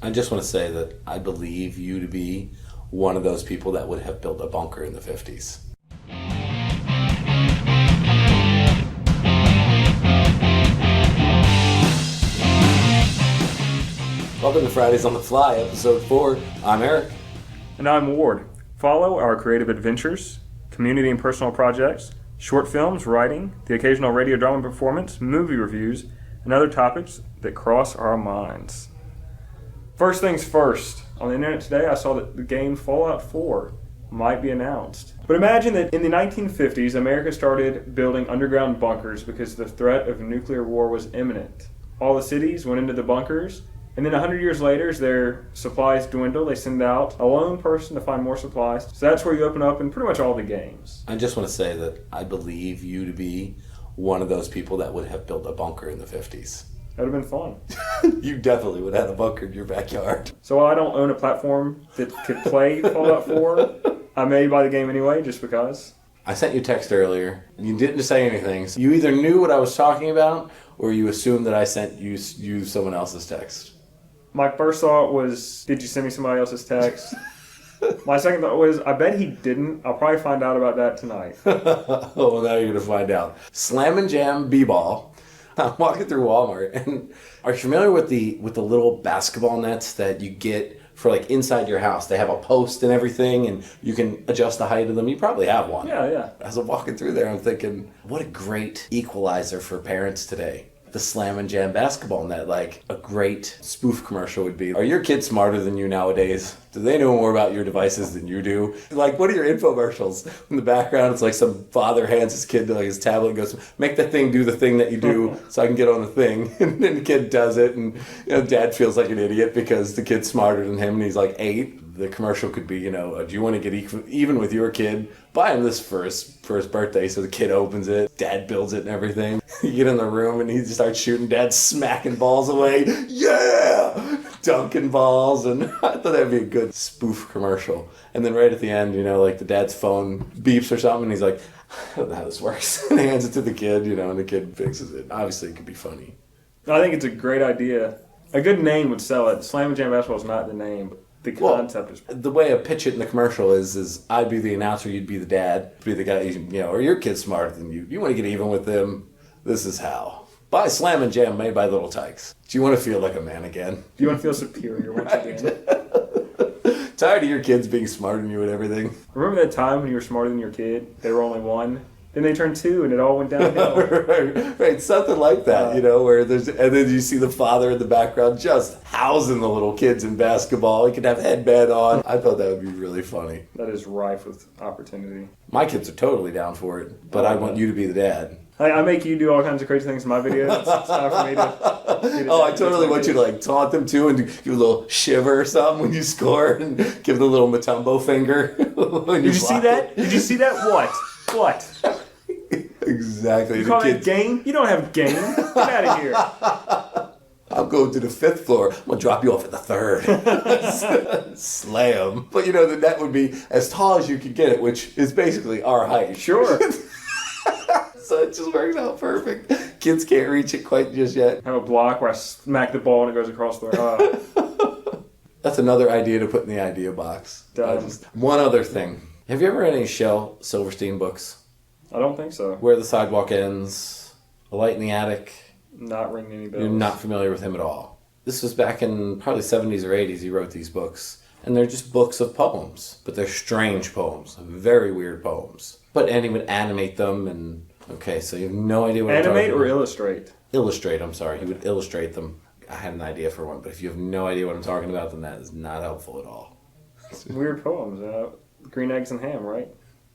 I just want to say that I believe you to be one of those people that would have built a bunker in the 50s. Welcome to Fridays on the Fly, episode 4. I'm Eric. And I'm Ward. Follow our creative adventures, community and personal projects, short films, writing, the occasional radio drama performance, movie reviews, and other topics that cross our minds. First things first, on the internet today I saw that the game Fallout 4 might be announced. But imagine that in the 1950s, America started building underground bunkers because the threat of nuclear war was imminent. All the cities went into the bunkers, and then 100 years later, as their supplies dwindle, they send out a lone person to find more supplies. So that's where you open up in pretty much all the games. I just want to say that I believe you to be one of those people that would have built a bunker in the 50s. That would have been fun. You definitely would have had a bunker in your backyard. So while I don't own a platform that could play Fallout 4, I may buy the game anyway, just because. I sent you a text earlier, and you didn't say anything. So you either knew what I was talking about, or you assumed that I sent you someone else's text. My first thought was, did you send me somebody else's text? My second thought was, I bet he didn't. I'll probably find out about that tonight. Oh, well, now you're going to find out. Slam and Jam B-Ball. I'm walking through Walmart, and are you familiar with the little basketball nets that you get for like inside your house? They have a post and everything, and you can adjust the height of them. You probably have one. Yeah. As I'm walking through there, I'm thinking, what a great equalizer for parents today. The Slam and Jam basketball net, like a great spoof commercial would be. Are your kids smarter than you nowadays? Do they know more about your devices than you do? Like, what are your infomercials? In the background, it's like some father hands his kid like his tablet and goes, make the thing do the thing that you do so I can get on the thing. And then the kid does it, and dad feels like an idiot because the kid's smarter than him and he's like 8. The commercial could be, do you want to get even with your kid? Buy him this for his birthday. So the kid opens it, dad builds it and everything. You get in the room and he just starts shooting, dad's smacking balls away. Yeah! Dunking balls. And I thought that'd be a good spoof commercial. And then right at the end, like the dad's phone beeps or something and he's like, I don't know how this works. And he hands it to the kid, and the kid fixes it. Obviously it could be funny. I think it's a great idea. A good name would sell it. Slam and Jam Basketball is not the name, but the concept is... The way I pitch it in the commercial is I'd be the announcer, you'd be the dad, be the guy, or your kid's smarter than you. You want to get even with them, this is how. Buy Slam and Jam made by Little Tykes. Do you want to feel like a man again? Do you want to feel superior once again? Tired of your kids being smarter than you and everything? Remember that time when you were smarter than your kid? They were only 1? Then they turned 2 and it all went downhill. right, something like that, where and then you see the father in the background just housing the little kids in basketball. He could have headband on. I thought that would be really funny. That is rife with opportunity. My kids are totally down for it, but I want you to be the dad. I make you do all kinds of crazy things in my videos. It's time for me to... I totally want you to taunt them too and give a little shiver or something when you score and give the little Matumbo finger. Did you see that? Did you see that? What? Exactly. You call that game? You don't have game. Get out of here. I'll go to the 5th floor. I'm going to drop you off at the 3rd. Slam. But the net would be as tall as you could get it, which is basically our height. Sure. So it just works out perfect. Kids can't reach it quite just yet. Have a block where I smack the ball and it goes across the... That's another idea to put in the idea box. One other thing. Have you ever read any Shel Silverstein books? I don't think so. Where the Sidewalk Ends, A Light in the Attic. Not ringing any bells. You're not familiar with him at all. This was back in probably 70s or 80s he wrote these books. And they're just books of poems. But they're strange poems. Very weird poems. And he would animate them and... Okay, so you have no idea what I'm talking about. Animate or illustrate? Illustrate, I'm sorry. He would illustrate them. I had an idea for one, but if you have no idea what I'm talking about, then that is not helpful at all. Weird poems. Green Eggs and Ham, right?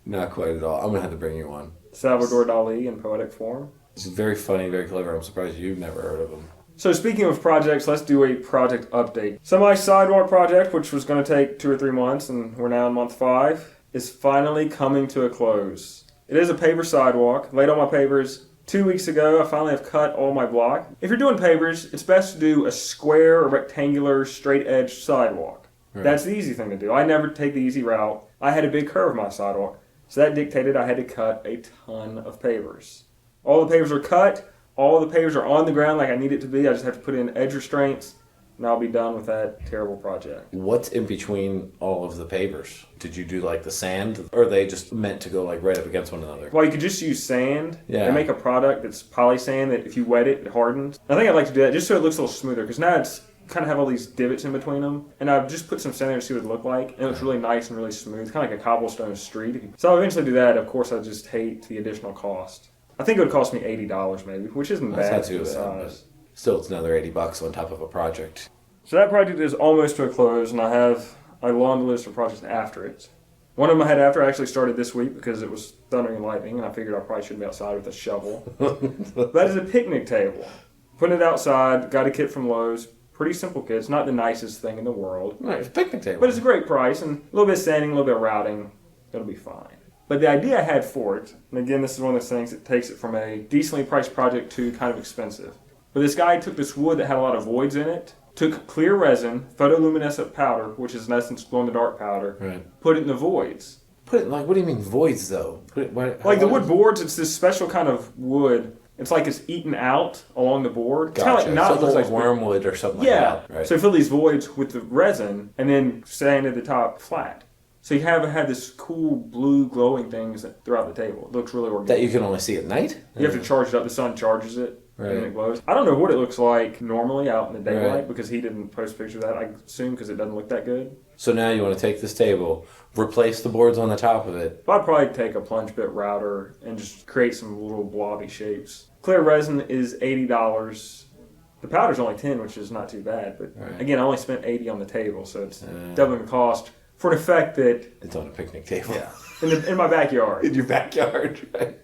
Not quite at all. I'm going to have to bring you one. Salvador Dali in poetic form. He's very funny, very clever. I'm surprised you've never heard of him. So speaking of projects, let's do a project update. So my sidewalk project, which was going to take 2 or 3 months, and we're now in month 5, is finally coming to a close. It is a paver sidewalk. Laid all my pavers 2 weeks ago. I finally have cut all my block. If you're doing pavers, it's best to do a square or rectangular straight-edged sidewalk. Right. That's the easy thing to do. I never take the easy route. I had a big curve in my sidewalk. So that dictated I had to cut a ton of pavers. All the pavers are cut. All the pavers are on the ground like I need it to be. I just have to put in edge restraints. and I'll be done with that terrible project. What's in between all of the pavers? Did you do like the sand, or are they just meant to go like right up against one another? Well, you could just use sand. Yeah. They make a product that's poly sand that if you wet it, it hardens. I think I'd like to do that just so it looks a little smoother, because now it's kind of have all these divots in between them. And I've just put some sand there to see what it looked like. And it looks really nice and really smooth, kind of like a cobblestone street. So I'll eventually do that. Of course, I just hate the additional cost. I think it would cost me $80 maybe, which isn't bad. That's not too bad. Still, it's another $80 on top of a project. So that project is almost to a close, and I have a long list of projects after it. One of them I had after I actually started this week because it was thundering and lightning, and I figured I probably shouldn't be outside with a shovel. That is a picnic table. Putting it outside, got a kit from Lowe's. Pretty simple kit. It's not the nicest thing in the world. Right, it's a picnic table. But it's a great price, and a little bit of sanding, a little bit of routing. It'll be fine. But the idea I had for it, and again, this is one of those things that takes it from a decently priced project to kind of expensive. But this guy took this wood that had a lot of voids in it, took clear resin, photoluminescent powder, which is in essence glow-in-the-dark powder, right. Put it in the voids. Put it like, what do you mean voids though? Like the wood boards, it's this special kind of wood. It's like it's eaten out along the board. It's gotcha. Kind of like so it looks like wormwood or something like that. Yeah. Right. So fill these voids with the resin and then sand at the top flat. So you have had this cool blue glowing things throughout the table. It looks really organic. That you can only see at night? You have to charge it up. The sun charges it. Right. And it glows. I don't know what it looks like normally out in the daylight right. because he didn't post a picture of that, I assume, because it doesn't look that good. So now you want to take this table, replace the boards on the top of it. But I'd probably take a plunge bit router and just create some little blobby shapes. Clear resin is $80. The powder's only $10, which is not too bad. But right. again, I only spent $80 on the table, so it's doubling the cost for an effect that... It's on a picnic table. Yeah. In my backyard. In your backyard, right?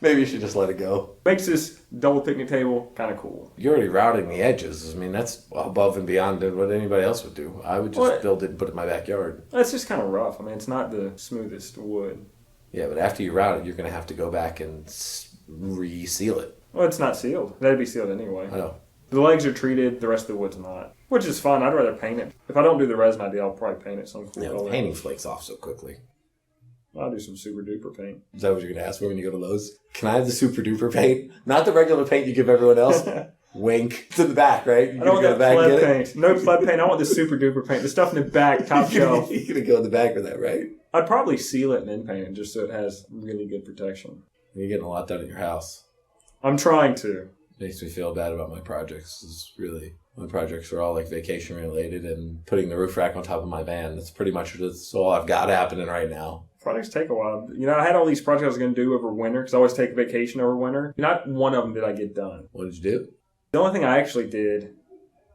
Maybe you should just let it go. Makes this double picnic table kind of cool. You're already routing the edges. I mean, that's above and beyond what anybody else would do. I would just build it and put it in my backyard. That's just kind of rough. I mean, it's not the smoothest wood. Yeah, but after you route it, you're going to have to go back and re-seal it. Well, it's not sealed. That'd be sealed anyway. I know. The legs are treated, the rest of the wood's not. Which is fine. I'd rather paint it. If I don't do the resin idea, I'll probably paint it some cool color. Painting flakes off so quickly. I'll do some super duper paint. Is that what you're going to ask for when you go to Lowe's? Can I have the super duper paint? Not the regular paint you give everyone else. Wink. It's in the back, right? I don't want that pleb paint. No pleb paint. I want the super duper paint. The stuff in the back, top shelf. You're going to go in the back with that, right? I'd probably seal it and then paint it just so it has really good protection. You're getting a lot done at your house. I'm trying to. Makes me feel bad about my projects. It's really, my projects are all like vacation related and putting the roof rack on top of my van. That's pretty much all I've got happening right now. Projects take a while. You know, I had all these projects I was going to do over winter because I always take a vacation over winter. Not one of them did I get done. What did you do? The only thing I actually did,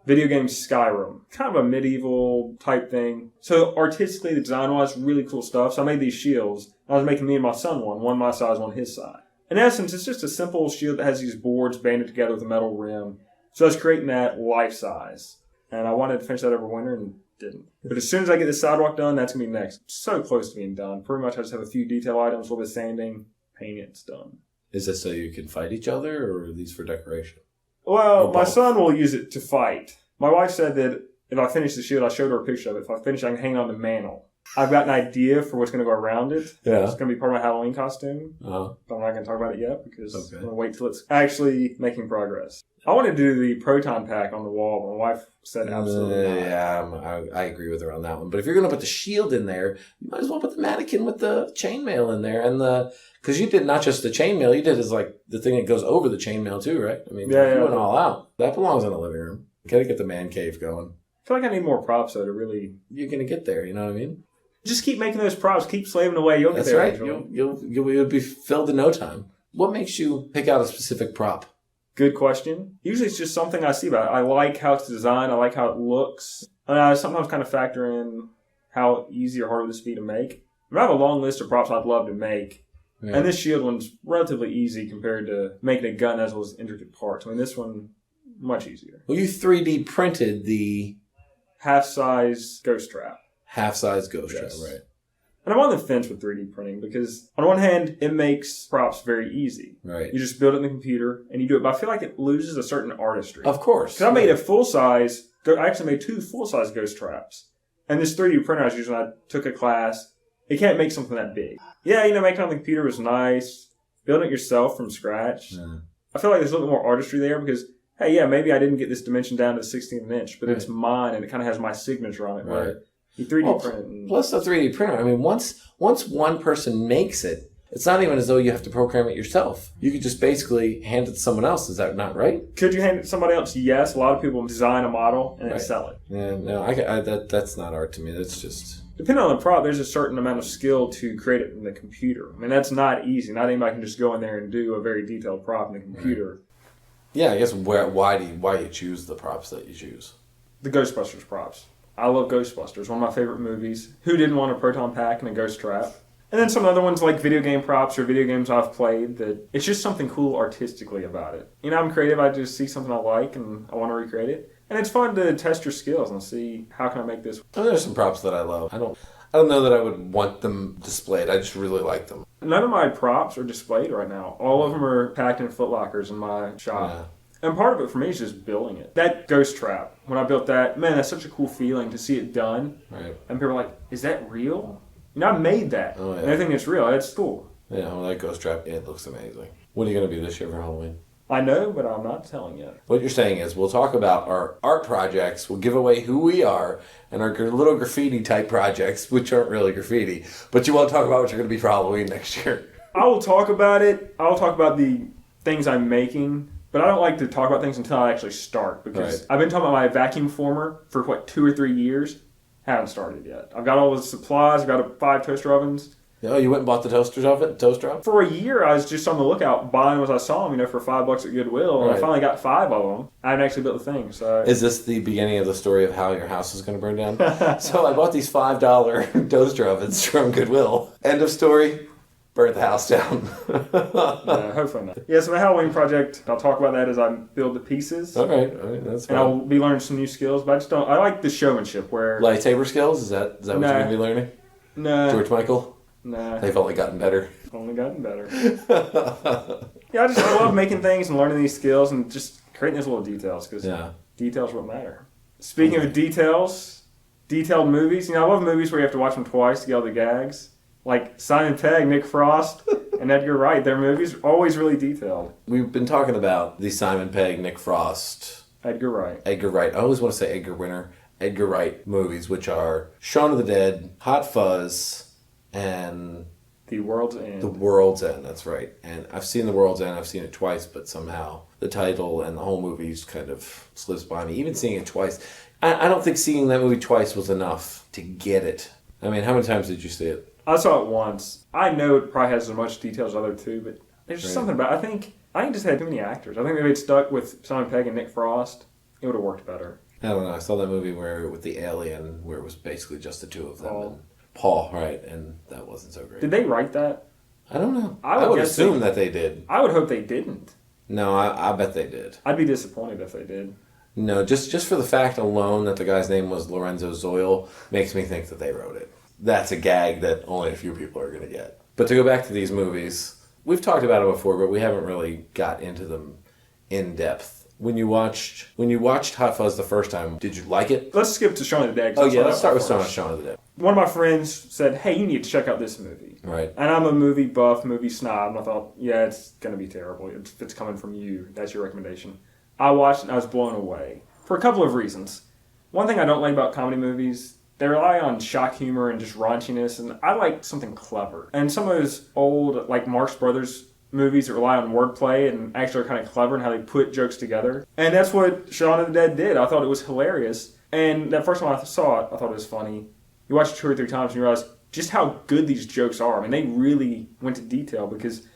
video game Skyrim. Kind of a medieval type thing. So artistically, the design-wise, really cool stuff. So I made these shields. I was making me and my son one my size, one his size. In essence, it's just a simple shield that has these boards banded together with a metal rim. So I was creating that life size. And I wanted to finish that over winter and didn't. But as soon as I get the sidewalk done, that's going to be next. So close to being done. Pretty much I just have a few detail items, a little bit of sanding, paint it's done. Is this so you can fight each other, or are these for decoration? Well, my son will use it to fight. My wife said that if I finish the shield, I showed her a picture of it. If I finish, I can hang it on the mantle. I've got an idea for what's going to go around it. Yeah. It's going to be part of my Halloween costume. Uh-huh. But I'm not going to talk about it yet because I'm going to wait till it's actually making progress. I wanted to do the proton pack on the wall, but my wife said absolutely not. Yeah, I agree with her on that one. But if you're going to put the shield in there, you might as well put the mannequin with the chainmail in there. And because you did not just the chainmail, you did is like the thing that goes over the chainmail too, right? I mean, you went all out. That belongs in the living room. Got to get the man cave going. I feel like I need more props though to really... You're going to get there, you know what I mean? Just keep making those props. Keep slaving away. You'll get That's there. Right. You'll be filled in no time. What makes you pick out a specific prop? Good question. Usually it's just something I see about it. I like how it's designed. I like how it looks. And I sometimes kind of factor in how easy or hard it is to be to make. I have a long list of props I'd love to make. Yeah. And this shield one's relatively easy compared to making a gun as well as intricate parts. I mean, this one, much easier. Well, you 3D printed the... half-size ghost trap. Half-size ghost trap, right. And I'm on the fence with 3D printing because, on one hand, it makes props very easy. Right. You just build it in the computer and you do it, but I feel like it loses a certain artistry. Of course. Because I made a full-size, I actually made 2 full-size ghost traps. And this 3D printer I was using, I took a class. It can't make something that big. Yeah, making it on the computer was nice. Building it yourself from scratch. Yeah. I feel like there's a little bit more artistry there because hey, yeah, maybe I didn't get this dimension down to the 16th of an inch, but it's mine, and it kind of has my signature on it. Right. You 3D print it. And... Plus the 3D printer. I mean, once one person makes it, it's not even as though you have to program it yourself. You could just basically hand it to someone else. Is that not right? Could you hand it to somebody else? Yes. A lot of people design a model and then sell it. Yeah, no, that's not art to me. That's just... Depending on the prop, there's a certain amount of skill to create it in the computer. I mean, that's not easy. Not anybody can just go in there and do a very detailed prop in the computer. Right. Yeah, I guess why you choose the props that you choose? The Ghostbusters props. I love Ghostbusters, one of my favorite movies. Who didn't want a proton pack and a ghost trap? And then some other ones like video game props or video games I've played that it's just something cool artistically about it. You know, I'm creative. I just see something I like and I want to recreate it. And it's fun to test your skills and see how can I make this. Oh, there's some props that I love. I don't know that I would want them displayed. I just really like them. None of my props are displayed right now. All of them are packed in Foot Lockers in my shop. Yeah. And part of it for me is just building it. That ghost trap, when I built that, man, that's such a cool feeling to see it done. Right. And people are like, is that real? You know, I made that. Oh, yeah. And I think it's real. It's cool. Yeah, well, that ghost trap, it looks amazing. What are you going to be this year for Halloween? I know, but I'm not telling yet. What you're saying is we'll talk about our art projects, we'll give away who we are, and our little graffiti-type projects, which aren't really graffiti, but you won't talk about what you're going to be for Halloween next year. I will talk about it. I'll talk about the things I'm making, but I don't like to talk about things until I actually start, because I've been talking about my vacuum former for, 2 or 3 years. Haven't started yet. I've got all the supplies. I've got 5 toaster ovens. Oh, you went and bought the toaster oven? For a year, I was just on the lookout, buying what I saw them, for $5 at Goodwill, and I finally got 5 of them. I haven't actually built the thing, so... Is this the beginning of the story of how your house is going to burn down? So I bought these $5 toaster ovens from Goodwill. End of story. Burnt the house down. Yeah, hopefully not. Yeah, so my Halloween project, I'll talk about that as I build the pieces. All right, that's fine. And I'll be learning some new skills, but I just don't... I like the showmanship where... Lightsaber skills? Is that what you're going to be learning? No. George Michael? Nah. They've only gotten better. Only gotten better. Yeah, I love making things and learning these skills and just creating these little details, because details are what matter. Speaking of details, detailed movies. I love movies where you have to watch them twice to get all the gags. Like Simon Pegg, Nick Frost, and Edgar Wright. Their movies are always really detailed. We've been talking about the Simon Pegg, Nick Frost... Edgar Wright. I always want to say Edgar Winter. Edgar Wright movies, which are Shaun of the Dead, Hot Fuzz... and The World's End. The World's End, that's right. And I've seen The World's End. I've seen it twice, but somehow the title and the whole movie kind of slips by me. Even seeing it twice, I don't think seeing that movie twice was enough to get it. I mean, how many times did you see it? I saw it once. I know it probably has as much detail as the other two, but there's just something about it. I think just had too many actors. I think if they'd stuck with Simon Pegg and Nick Frost, it would have worked better. I don't know. I saw that movie with the alien, where it was basically just the two of them. Paul, right, and that wasn't so great. Did they write that? I don't know. I would assume that they did. I would hope they didn't. No, I bet they did. I'd be disappointed if they did. No, just for the fact alone that the guy's name was Lorenzo Zoil makes me think that they wrote it. That's a gag that only a few people are going to get. But to go back to these movies, we've talked about it before, but we haven't really got into them in depth. When you watched Hot Fuzz the first time, did you like it? Let's skip to Shaun of the Dead. Oh yeah, let's start with Shaun of the Dead. One of my friends said, hey, you need to check out this movie. Right. And I'm a movie buff, movie snob, and I thought, yeah, it's going to be terrible. If it's coming from you, that's your recommendation. I watched it and I was blown away. For a couple of reasons. One thing I don't like about comedy movies, they rely on shock humor and just raunchiness, and I like something clever. And some of those old, like Marx Brothers movies that rely on wordplay and actually are kind of clever in how they put jokes together. And that's what Shaun of the Dead did. I thought it was hilarious. And that first time I saw it, I thought it was funny. You watch it 2 or 3 times and you realize just how good these jokes are. I mean, they really went to detail, because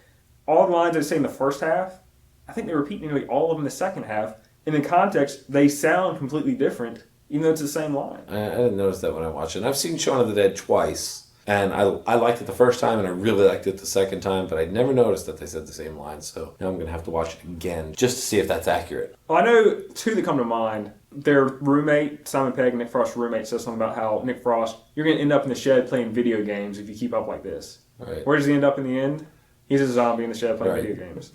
all the lines they say in the first half, I think they repeat nearly all of them in the second half. And in context, they sound completely different, even though it's the same line. I didn't notice that when I watched it. And I've seen Shaun of the Dead twice. And I liked it the first time, and I really liked it the second time, but I never noticed that they said the same lines. So now I'm going to have to watch it again just to see if that's accurate. Well, I know 2 that come to mind. Their roommate, Simon Pegg, Nick Frost's roommate, says something about how Nick Frost, you're going to end up in the shed playing video games if you keep up like this. Right. Where does he end up in the end? He's a zombie in the shed playing video games.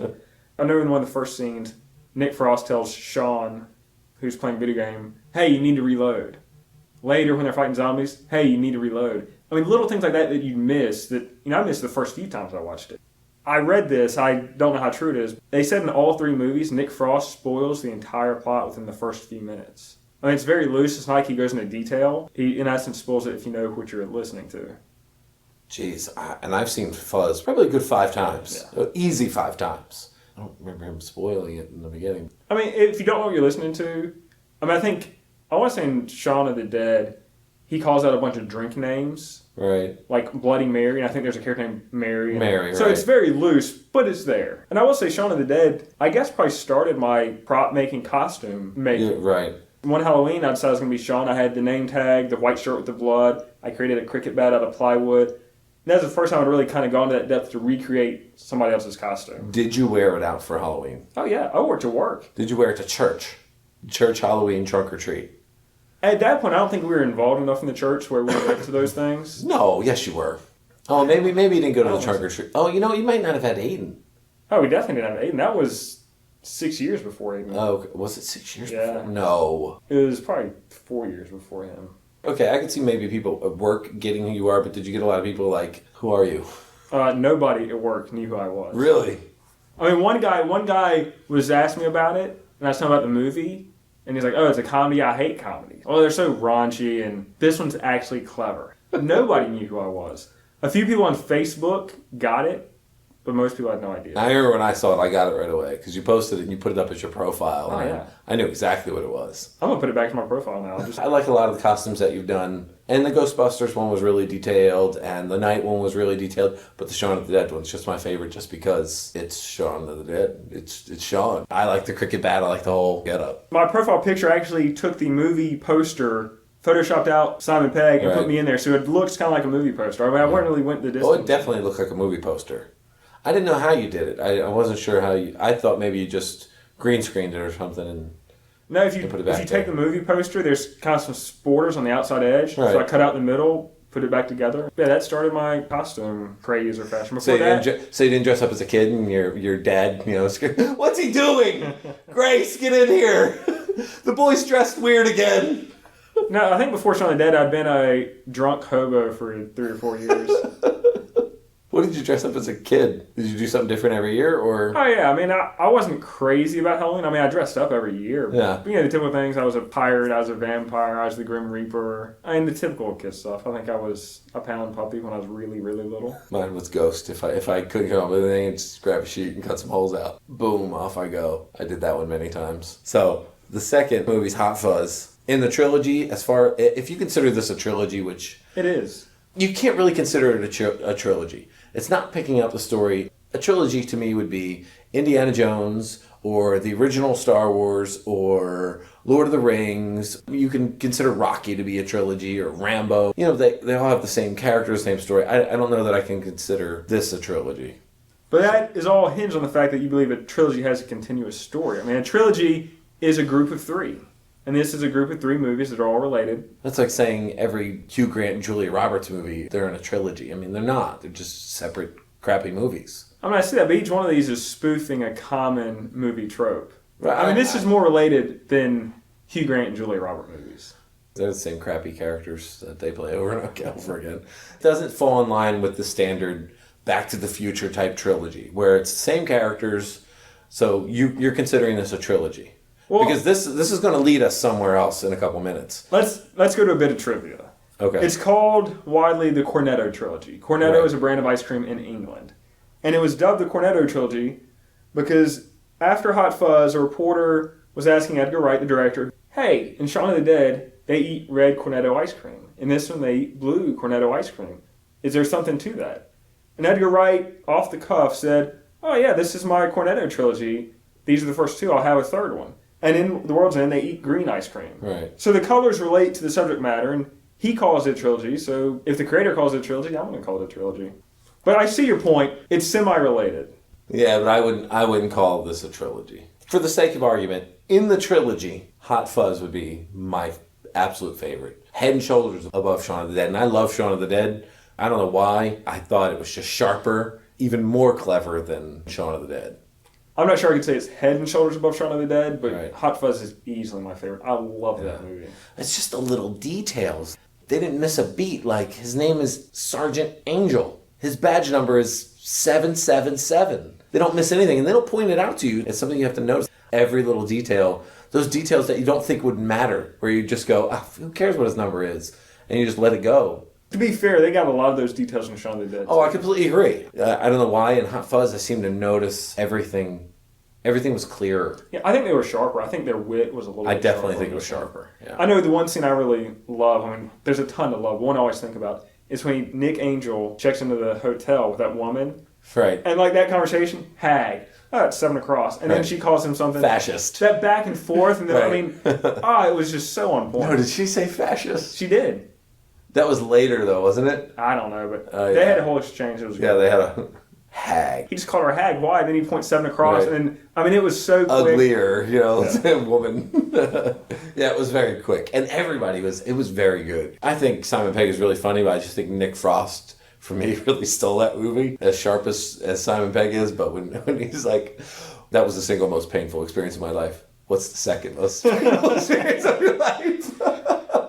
I know in one of the first scenes, Nick Frost tells Sean, who's playing video game, hey, you need to reload. Later, when they're fighting zombies, hey, you need to reload. I mean, little things like that you miss that, I missed the first few times I watched it. I read this. I don't know how true it is. They said in all 3 movies, Nick Frost spoils the entire plot within the first few minutes. I mean, it's very loose. It's not like he goes into detail. He, in essence, spoils it if you know what you're listening to. Jeez, and I've seen Fuzz probably a good 5 times. Yeah. Easy 5 times. I don't remember him spoiling it in the beginning. I mean, if you don't know what you're listening to, I want to say in Shaun of the Dead, he calls out a bunch of drink names. Right. Like Bloody Mary, and I think there's a character named Mary. Mary, so right. It's very loose, but it's there. And I will say Shaun of the Dead, I guess probably started my prop making, costume making. Yeah, right. One Halloween, I decided it was going to be Shaun. I had the name tag, the white shirt with the blood. I created a cricket bat out of plywood. And that was the first time I'd really kind of gone to that depth to recreate somebody else's costume. Did you wear it out for Halloween? Oh, yeah. I wore it to work. Did you wear it to church? Church, Halloween, trunk or treat? At that point, I don't think we were involved enough in the church where we went to those things. No, yes you were. Oh, maybe you didn't go to the trunk or treat. Oh, you might not have had Aiden. Oh, we definitely didn't have Aiden. That was 6 years before Aiden. Oh, was it 6 years Yeah. before? No. It was probably 4 years before him. Okay, I could see maybe people at work getting who you are, but did you get a lot of people like, who are you? Nobody at work knew who I was. Really? I mean, one guy was asking me about it, and I was talking about the movie, and he's like, oh, it's a comedy, I hate comedy. Oh, they're so raunchy, and this one's actually clever. But nobody knew who I was. A few people on Facebook got it, but most people had no idea. I remember when I saw it, I got it right away, because you posted it and you put it up as your profile. Oh, yeah. I knew exactly what it was. I'm going to put it back to my profile now. I like a lot of the costumes that you've done. And the Ghostbusters one was really detailed, and the Night one was really detailed, but the Shaun of the Dead one's just my favorite just because it's Shaun of the Dead. It's Shaun. I like the cricket bat. I like the whole getup. My profile picture actually took the movie poster, photoshopped out Simon Pegg, and put me in there, so it looks kind of like a movie poster. I mean, I wouldn't really went the distance. Oh, it definitely looked like a movie poster. I didn't know how you did it. I wasn't sure how you... I thought maybe you just green screened it or something and... No, if you take the movie poster, there's kind of some borders on the outside edge. Right. So I cut out the middle, put it back together. Yeah, that started my costume craze or fashion. So you didn't dress up as a kid and your dad, what's he doing? Grace, get in here. The boy's dressed weird again. No, I think before Shaun of the Dead, I'd been a drunk hobo for 3 or 4 years. What did you dress up as a kid? Did you do something different every year, or? Oh, yeah. I mean, I wasn't crazy about Halloween. I mean, I dressed up every year. Yeah. But, the typical things. I was a pirate. I was a vampire. I was the Grim Reaper. I mean, the typical kid stuff. I think I was a pound puppy when I was really, really little. Mine was Ghost. If I couldn't come up with anything, I'd just grab a sheet and cut some holes out. Boom, off I go. I did that one many times. So, the second movie's Hot Fuzz. In the trilogy, if you consider this a trilogy, which... It is. You can't really consider it a trilogy. It's not picking up the story. A trilogy to me would be Indiana Jones or the original Star Wars or Lord of the Rings. You can consider Rocky to be a trilogy or Rambo. They all have the same characters, same story. I don't know that I can consider this a trilogy. But that is all hinged on the fact that you believe a trilogy has a continuous story. I mean, a trilogy is a group of 3. And this is a group of 3 movies that are all related. That's like saying every Hugh Grant and Julia Roberts movie, they're in a trilogy. I mean, they're not. They're just separate, crappy movies. I mean, I see that, but each one of these is spoofing a common movie trope. Right. I mean, this is more related than Hugh Grant and Julia Roberts movies. They're the same crappy characters that they play over and over again. It doesn't fall in line with the standard Back to the Future type trilogy, where it's the same characters, so you're considering this a trilogy. Well, because this is going to lead us somewhere else in a couple minutes. Let's go to a bit of trivia. Okay. It's called widely the Cornetto trilogy. Cornetto is a brand of ice cream in England. And it was dubbed the Cornetto trilogy because after Hot Fuzz, a reporter was asking Edgar Wright, the director, hey, in Shaun of the Dead, they eat red Cornetto ice cream. In this one, they eat blue Cornetto ice cream. Is there something to that? And Edgar Wright, off the cuff, said, oh yeah, this is my Cornetto trilogy. These are the first 2. I'll have a third one. And in The World's End, they eat green ice cream. Right. So the colors relate to the subject matter, and he calls it a trilogy, so if the creator calls it a trilogy, I'm going to call it a trilogy. But I see your point. It's semi-related. Yeah, but I wouldn't call this a trilogy. For the sake of argument, in the trilogy, Hot Fuzz would be my absolute favorite. Head and shoulders above Shaun of the Dead, and I love Shaun of the Dead. I don't know why. I thought it was just sharper, even more clever than Shaun of the Dead. I'm not sure I could say it's head and shoulders above Shaun of the Dead, but right. Hot Fuzz is easily my favorite. I love that movie. It's just the little details. They didn't miss a beat. Like, his name is Sergeant Angel. His badge number is 777. They don't miss anything, and they don't point it out to you. It's something you have to notice. Every little detail, those details that you don't think would matter, where you just go, who cares what his number is? And you just let it go. To be fair, they got a lot of those details in Shaun of the Dead. Oh, I completely agree. I don't know why. In Hot Fuzz, I seem to notice everything. Everything was clearer. Yeah, I think they were sharper. I think their wit was a little bit I definitely sharper think it was sharper. Yeah. I know the one scene I really love, I mean, there's a ton to love. One I always think about is when Nick Angel checks into the hotel with that woman. Right. And like that conversation, hag. Oh, it's 7 across. And then she calls him something. Fascist. That back and forth. And then, Right. I mean, it was just so on point. No, did she say fascist? She did. That was later, though, wasn't it? I don't know, but Yeah. they had a whole exchange. It was Yeah, they had a hag. He just called her a hag. Why? Then he points 7 across. Right. And then, I mean, it was so quick. Uglier, woman. Yeah, it was very quick. And it was very good. I think Simon Pegg is really funny, but I just think Nick Frost, for me, really stole that movie. As sharp as Simon Pegg is, but when he's like, that was the single most painful experience of my life. What's the second most painful experience of your life?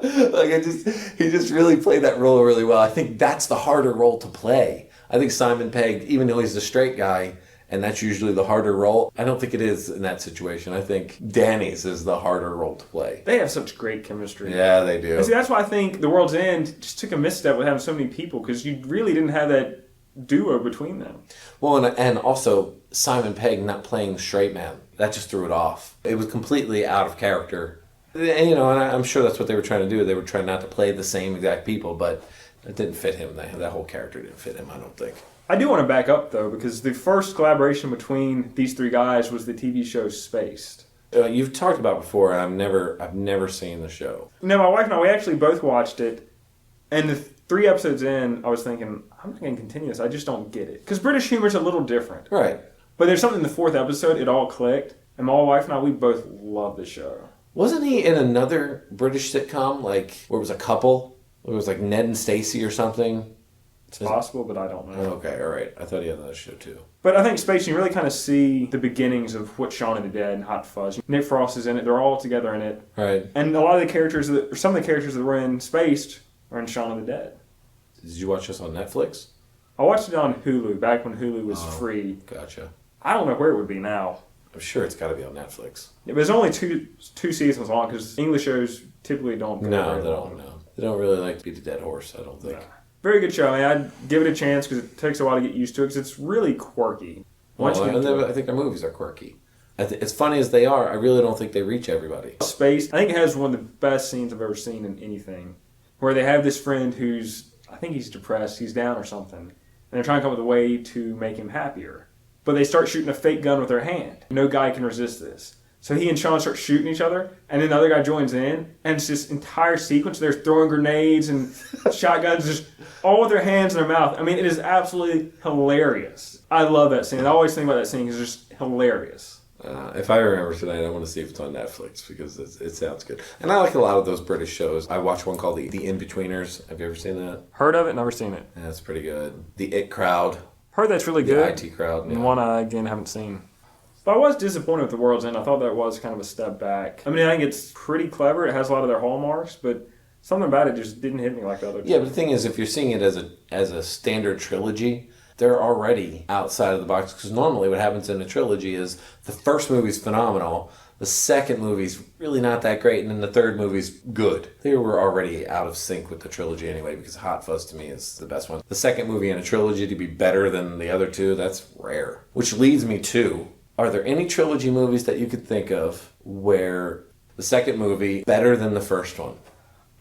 He just really played that role really well. I think that's the harder role to play. I think Simon Pegg, even though he's the straight guy, and that's usually the harder role, I don't think it is in that situation. I think Danny's is the harder role to play. They have such great chemistry. Yeah, they do. And see, that's why I think The World's End just took a misstep with having so many people, because you really didn't have that duo between them. Well, and also Simon Pegg not playing the straight man. That just threw it off. It was completely out of character. And, and I'm sure that's what they were trying to do. They were trying not to play the same exact people, but it didn't fit him. That whole character didn't fit him, I don't think. I do want to back up, though, because the first collaboration between these three guys was the TV show Spaced. You've talked about it before, and I've never seen the show. No, my wife and I, we actually both watched it, and the 3 episodes in, I was thinking, I'm not going to continue this. I just don't get it. Because British humor is a little different. Right. But there's something in the 4th episode, it all clicked, and my wife and I, we both love the show. Wasn't he in another British sitcom, where it was a couple? It was like Ned and Stacey or something? It's possible, but I don't know. Okay, all right. I thought he had another show, too. But I think Spaced, you really kind of see the beginnings of what Shaun of the Dead and Hot Fuzz. Nick Frost is in it. They're all together in it. Right. And a lot of the characters, or some of the characters that were in Spaced are in Shaun of the Dead. Did you watch this on Netflix? I watched it on Hulu, back when Hulu was free. Gotcha. I don't know where it would be now. I'm sure it's got to be on Netflix. It was only two seasons long, because English shows typically don't go No, very they long. don't. No. They don't really like to beat a dead horse, I don't think. No. Very good show. I mean, I'd give it a chance, because it takes a while to get used to it, because it's really quirky. Once you get into it. I think their movies are quirky. As funny as they are, I really don't think they reach everybody. Spaced, I think it has one of the best scenes I've ever seen in anything, where they have this friend who's, I think he's depressed, he's down or something, and they're trying to come up with a way to make him happier. But they start shooting a fake gun with their hand. No guy can resist this. So he and Sean start shooting each other, and then the other guy joins in, and it's this entire sequence. They're throwing grenades and shotguns, just all with their hands in their mouth. I mean, it is absolutely hilarious. I love that scene. I always think about that scene because it's just hilarious. If I remember tonight, I want to see if it's on Netflix because it sounds good. And I like a lot of those British shows. I watch one called The In-Betweeners. Have you ever seen that? Heard of it, never seen it. Yeah, that's pretty good. The It Crowd. Heard that's really The good. IT Crowd. Yeah. And one I, again, haven't seen. But I was disappointed with The World's End. I thought that was kind of a step back. I mean, I think it's pretty clever. It has a lot of their hallmarks, but something about it just didn't hit me like the other two. Yeah, but the thing is, if you're seeing it as a standard trilogy, they're already outside of the box. Because normally what happens in a trilogy is the first movie's phenomenal, the second movie's really not that great, and then the third movie's good. They were already out of sync with the trilogy anyway, because Hot Fuzz to me is the best one. The second movie in a trilogy to be better than the other two, that's rare. Which leads me to, are there any trilogy movies that you could think of where the second movie better than the first one?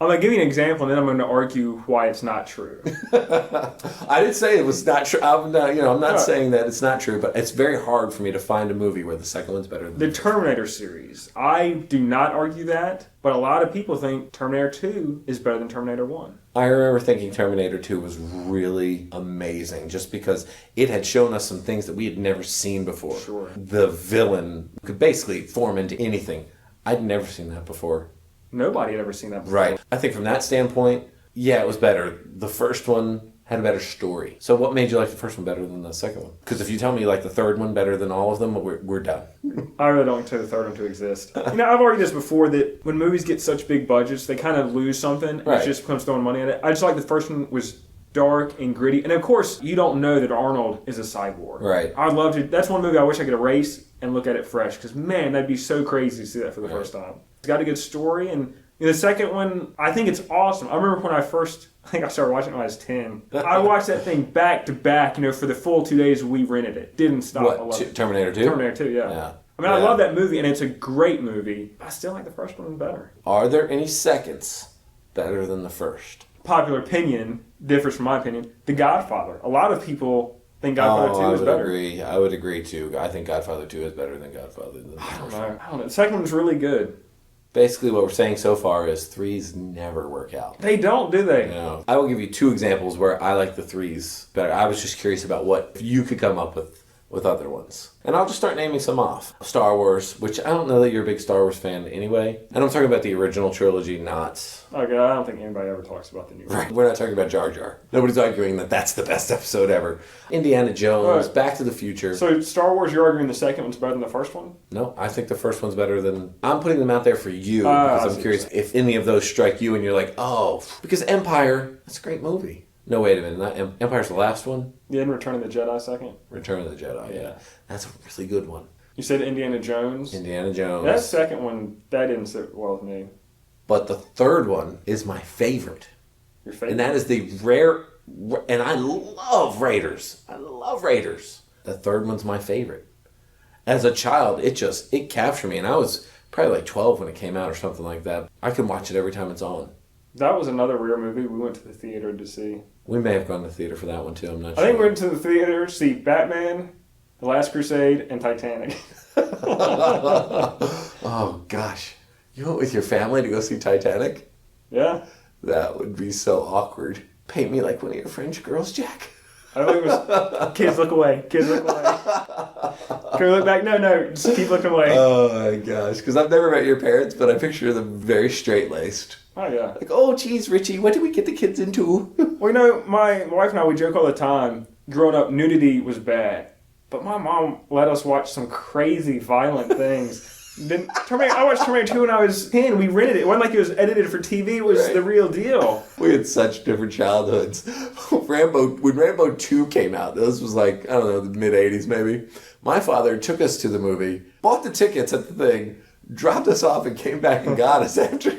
I'm going to give you an example, and then I'm going to argue why it's not true. I didn't say it was not true. I'm not saying that it's not true, but it's very hard for me to find a movie where the second one's better than The Terminator series. I do not argue that, but a lot of people think Terminator 2 is better than Terminator 1. I remember thinking Terminator 2 was really amazing just because it had shown us some things that we had never seen before. Sure. The villain could basically form into anything. I'd never seen that before. Nobody had ever seen that before. Right. I think from that standpoint, yeah, it was better. The first one had a better story. So what made you like the first one better than the second one? Because if you tell me you like the third one better than all of them, we're done. I really don't consider the third one to exist. I've argued this before, that when movies get such big budgets, they kind of lose something. And Right. It just becomes throwing money at it. I just like the first one was dark and gritty. And of course, you don't know that Arnold is a cyborg. Right. I'd love to. That's one movie I wish I could erase and look at it fresh. Because, man, that'd be so crazy to see that for the first time. It's got a good story. And the second one, I think it's awesome. I remember when I started watching it when I was 10. I watched that thing back to back, for the full 2 days we rented it. Didn't stop. What, Terminator 2? Terminator 2, yeah. I mean, I love that movie, and it's a great movie. I still like the first one better. Are there any seconds better than the first? Popular opinion differs from my opinion. The Godfather. A lot of people think Godfather 2 is better. I would agree, too. I think Godfather 2 is better than Godfather. I don't know. The second one's really good. Basically, what we're saying so far is threes never work out. They don't, do they? No. I will give you 2 examples where I like the threes better. I was just curious about what you could come up with other ones. And I'll just start naming some off. Star Wars, which I don't know that you're a big Star Wars fan anyway. And I'm talking about the original trilogy, not... Okay, I don't think anybody ever talks about the new one. Right. We're not talking about Jar Jar. Nobody's arguing that that's the best episode ever. Indiana Jones, Back to the Future. So Star Wars, you're arguing the second one's better than the first one? No, I think the first one's better than... I'm putting them out there for you because I'm curious if any of those strike you and you're like, oh, because Empire, that's a great movie. No, wait a minute. Not Empire's the last one? Yeah, and Return of the Jedi second? Return of the Jedi, yeah. That's a really good one. You said Indiana Jones? Indiana Jones. That second one, that didn't sit well with me. But the third one is my favorite. Your favorite? And that is the rare... And I love Raiders. I love Raiders. The third one's my favorite. As a child, it captured me. And I was probably like 12 when it came out or something like that. I can watch it every time it's on. That was another rare movie we went to the theater to see. We may have gone to the theater for that one too, I'm not sure. I think we went to the theater to see Batman, The Last Crusade, and Titanic. Oh, gosh. You went with your family to go see Titanic? Yeah. That would be so awkward. Paint me like one of your French girls, Jack. I think it was, kids look away, kids look away. Can we look back? No, just keep looking away. Oh my gosh, because I've never met your parents, but I picture them very straight-laced. Oh, yeah. Like, oh, geez, Richie, what did we get the kids into? Well, my wife and I, we joke all the time, growing up, nudity was bad. But my mom let us watch some crazy, violent things. I watched Terminator 2 when I was 10. We rented it. It wasn't like it was edited for TV. It was the real deal. We had such different childhoods. When Rambo 2 came out, this was like, I don't know, the mid-'80s maybe. My father took us to the movie, bought the tickets at the thing, dropped us off and came back and got us after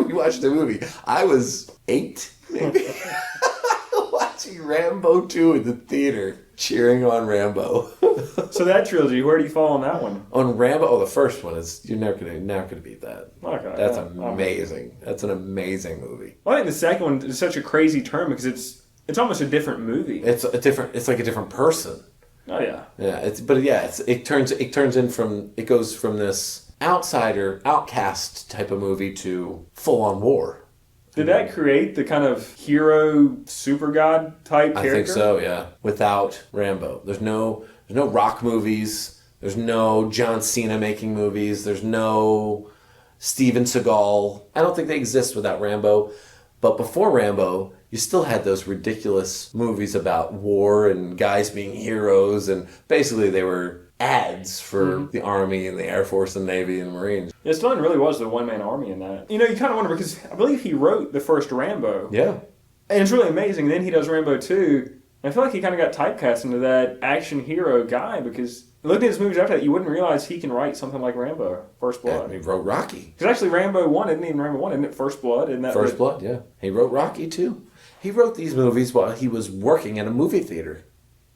we watched the movie. I was 8, maybe, watching Rambo 2 in the theater, cheering on Rambo. So that trilogy, where do you fall on that one? On Rambo, the first one is you're never gonna beat that. Okay, that's amazing. That's an amazing movie. Well, I think the second one is such a crazy term because it's almost a different movie. It's like a different person. Oh yeah. Yeah. It goes from this outsider, outcast type of movie to full on war. Did that create the kind of hero, super god type character? I think so, yeah. Without Rambo. There's no Rock movies. There's no John Cena making movies. There's no Steven Seagal. I don't think they exist without Rambo. But before Rambo, you still had those ridiculous movies about war and guys being heroes. And basically they were ads for the Army and the Air Force and Navy and Marines. Yeah, Stallone really was the one-man army in that. You kind of wonder because I believe he wrote the first Rambo. Yeah. And it's really amazing. Then he does Rambo 2. And I feel like he kind of got typecast into that action hero guy because looking at his movies after that, you wouldn't realize he can write something like Rambo, First Blood. And he wrote Rocky. Because actually Rambo 1 isn't even Rambo 1, isn't it? First Blood? Isn't that First Blood, yeah. He wrote Rocky too. He wrote these movies while he was working at a movie theater.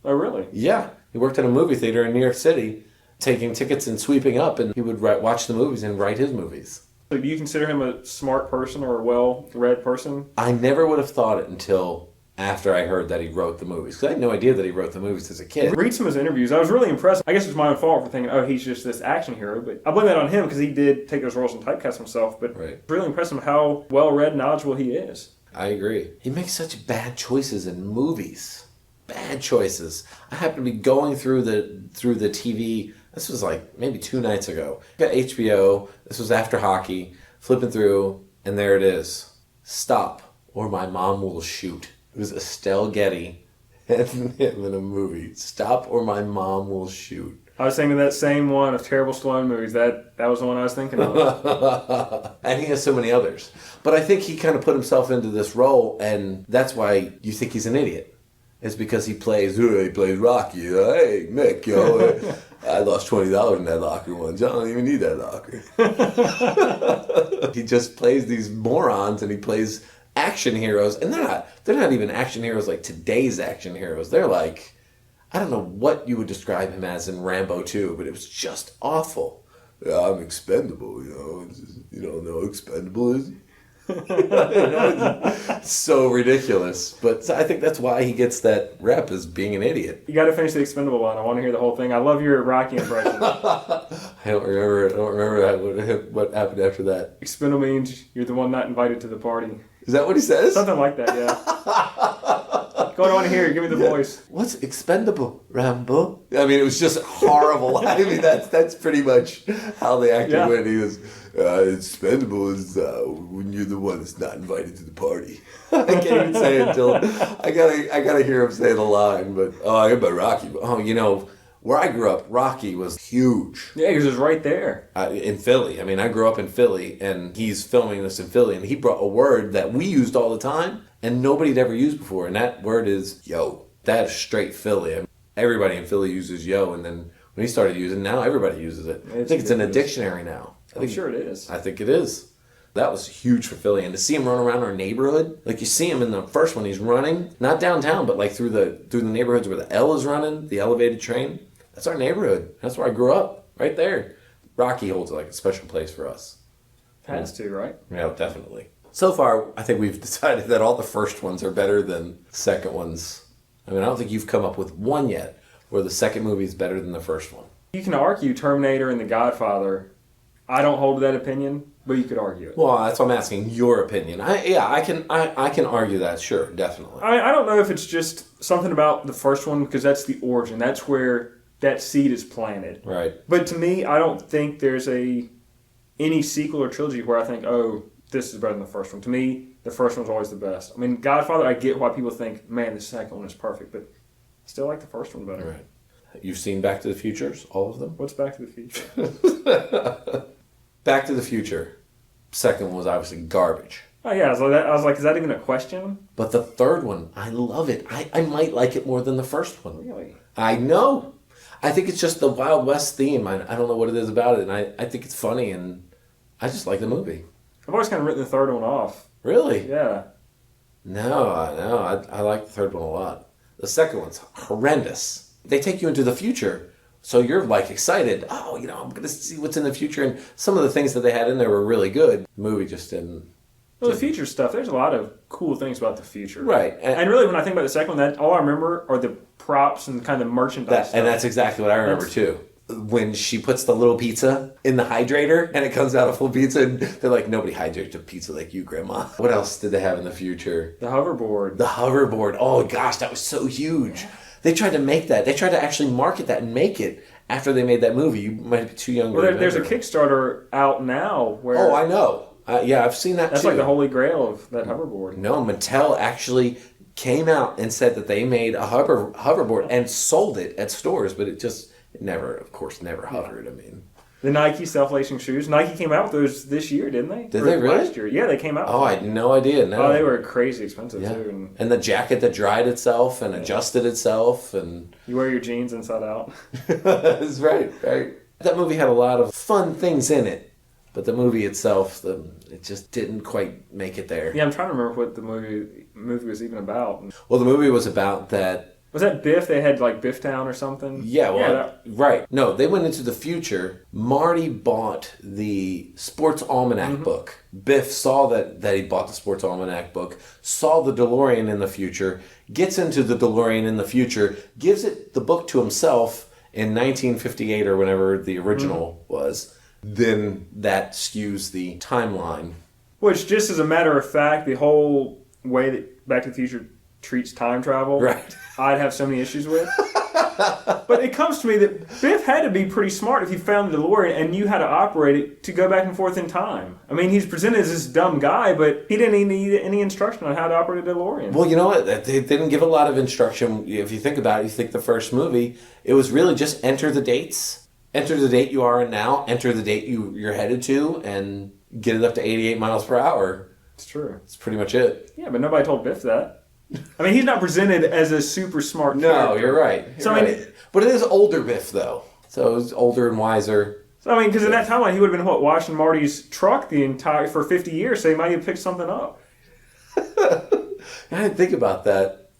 Oh, really? Yeah. He worked at a movie theater in New York City, taking tickets and sweeping up, and he would watch the movies and write his movies. So do you consider him a smart person or a well-read person? I never would have thought it until after I heard that he wrote the movies, because I had no idea that he wrote the movies as a kid. Read some of his interviews. I was really impressed. I guess it's my own fault for thinking, oh, he's just this action hero, but I blame that on him because he did take those roles and typecast himself, but it's really impressive how well-read and knowledgeable he is. I agree. He makes such bad choices in movies. Bad choices. I happened to be going through the TV. This was like maybe 2 nights ago. Got HBO. This was after hockey. Flipping through, and there it is. Stop, or my mom will shoot. It was Estelle Getty and him in a movie. Stop, or my mom will shoot. I was thinking that same one of terrible Stallone movies. That was the one I was thinking of. And he has so many others. But I think he kind of put himself into this role, and that's why you think he's an idiot. It's because he plays Rocky. Hey, Mick, I lost $20 in that locker once. I don't even need that locker. He just plays these morons, and he plays action heroes, and they're not even action heroes like today's action heroes. They're like, I don't know what you would describe him as in Rambo 2, but it was just awful. Yeah, I'm expendable, you don't know expendable is he? So ridiculous. But I think that's why he gets that rep as being an idiot. You got to finish the expendable one. I want to hear the whole thing. I love your Rocky impression. I don't remember that. What happened after that? Expendable means you're the one not invited to the party. Is that what he says? Something like that, yeah. Go on, I want to hear it. Give me the voice. What's expendable, Rambo? I mean, it was just horrible. I mean, that's pretty much how the actor went. He was, expendable is when you're the one that's not invited to the party. I can't even say it until I gotta hear him say the line. But I got about Rocky. Where I grew up, Rocky was huge. Yeah, because it was right there. In Philly. I mean, I grew up in Philly, and he's filming this in Philly, and he brought a word that we used all the time, and nobody had ever used before, and that word is yo. That is straight Philly. I mean, everybody in Philly uses yo, and then when he started using it, now everybody uses it. I think it's in a dictionary now. I'm sure it is. I think it is. That was huge for Philly, and to see him run around our neighborhood, like you see him in the first one, he's running, not downtown, but like through the neighborhoods where the L is running, the elevated train. That's our neighborhood. That's where I grew up, right there. Rocky holds like a special place for us. Has to, right? Yeah, definitely. So far, I think we've decided that all the first ones are better than the second ones. I mean, I don't think you've come up with one yet where the second movie is better than the first one. You can argue Terminator and The Godfather. I don't hold to that opinion, but you could argue it. Well, that's why I'm asking your opinion. I can argue that, sure, definitely. I don't know if it's just something about the first one, because that's the origin. That's where that seed is planted. Right. But to me, I don't think there's any sequel or trilogy where I think, oh, this is better than the first one. To me, the first one's always the best. I mean, Godfather, I get why people think, man, the second one is perfect, but I still like the first one better. Right. You've seen Back to the Futures, all of them? What's Back to the Future? Back to the Future. Second one was obviously garbage. Oh, yeah. I was like, is that even a question? But the third one, I love it. I might like it more than the first one. Really? I know. I think it's just the Wild West theme. I don't know what it is about it, and I think it's funny, and I just like the movie. I've always kind of written the third one off. Really? Yeah. No. I like the third one a lot. The second one's horrendous. They take you into the future, so you're like excited. Oh, I'm going to see what's in the future, and some of the things that they had in there were really good. The movie just didn't. Well, the future stuff, there's a lot of cool things about the future. Right. And really, when I think about the second one, all I remember are the props and kind of merchandise stuff. And that's exactly what I remember, too. When she puts the little pizza in the hydrator, and it comes out a full pizza, and they're like, nobody hydrates a pizza like you, Grandma. What else did they have in the future? The hoverboard. The hoverboard. Oh, gosh, that was so huge. Yeah. They tried to make that. They tried to actually market that and make it after they made that movie. You might be too young to remember. There's a Kickstarter out now where... Oh, I know. Yeah, I've seen that That's too. That's like the holy grail of that hoverboard. No, Mattel actually came out and said that they made a hoverboard and sold it at stores, but it never hovered. I mean, the Nike self-lacing shoes. Nike came out with those this year, didn't they? Did they really? Last year. Yeah, they came out. Oh, I had no idea. No. Oh, they were crazy expensive too. And the jacket that dried itself and adjusted itself, and you wear your jeans inside out. That's right. That movie had a lot of fun things in it. But the movie itself, it just didn't quite make it there. Yeah, I'm trying to remember what the movie was even about. Well, the movie was about that... Was that Biff? They had like Biff Town or something? Yeah, right. No, they went into the future. Marty bought the Sports Almanac book. Biff saw that he bought the Sports Almanac book, saw the DeLorean in the future, gets into the DeLorean in the future, gives the book to himself in 1958 or whenever the original was. Then that skews the timeline. Which, just as a matter of fact, the whole way that Back to the Future treats time travel, right. I'd have so many issues with. But it comes to me that Biff had to be pretty smart if he found the DeLorean and knew how to operate it to go back and forth in time. I mean, he's presented as this dumb guy, but he didn't need any instruction on how to operate a DeLorean. Well, you know what? They didn't give a lot of instruction. If you think about it, you think the first movie, it was really just enter the dates. Enter the date you are in now, enter the date you're headed to, and get it up to 88 miles per hour. It's true. That's pretty much it. Yeah, but nobody told Biff that. I mean, he's not presented as a super smart No, character. you're right. I mean, but it is older Biff, though. So it was older and wiser. So, I mean, because in that timeline, he would have been, washing Marty's truck for 50 years, so he might have picked something up. I didn't think about that.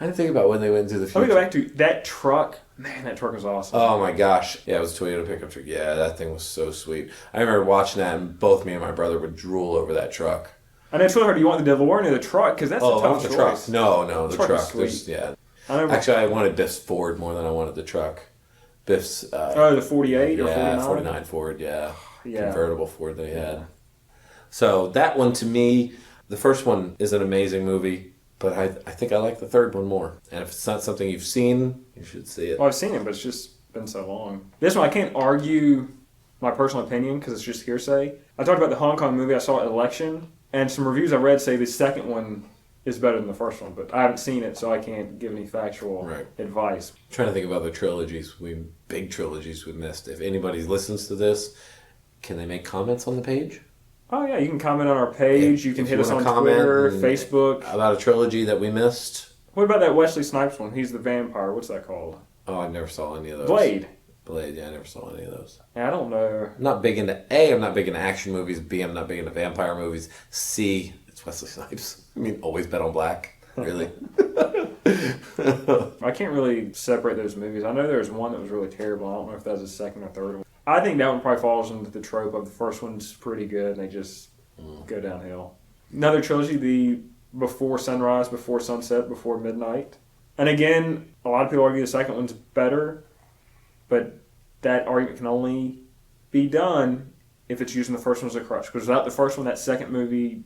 I didn't think about when they went into the future. Let me go back to that truck. Man, that truck was awesome. Oh my gosh. Yeah, it was a Toyota pickup truck. Yeah, that thing was so sweet. I remember watching that, and both me and my brother would drool over that truck. And it's really hard. Do you want the DeLorean or the truck? Because that's a tough choice. Truck. No, the truck. Yeah. Actually, I wanted Biff's Ford more than I wanted the truck. Biff's... the 48 or 49? Yeah, 49 Ford, yeah. Convertible Ford that he had. So that one, to me, the first one is an amazing movie, but I think I like the third one more. And if it's not something you've seen, you should see it. Well, I've seen it, but it's just been so long. This one, I can't argue my personal opinion because it's just hearsay. I talked about the Hong Kong movie I saw, Election, and some reviews I read say the second one is better than the first one, but I haven't seen it, so I can't give any factual advice. I'm trying to think of other trilogies, big trilogies we missed. If anybody listens to this, can they make comments on the page? Oh yeah, you can comment on our page. You can hit us on Twitter, Facebook. About a trilogy that we missed. What about that Wesley Snipes one? He's the vampire. What's that called? Oh, I never saw any of those. Blade, yeah, I never saw any of those. Yeah, I don't know. I'm not big into action movies. B, I'm not big into vampire movies. C, it's Wesley Snipes. I mean, always bet on black. Really? I can't really separate those movies. I know there was one that was really terrible. I don't know if that was the second or third one. I think that one probably falls into the trope of the first one's pretty good and they just go downhill. Another trilogy, the Before Sunrise, Before Sunset, Before Midnight. And again, a lot of people argue the second one's better, but that argument can only be done if it's using the first one as a crutch. Because without the first one, that second movie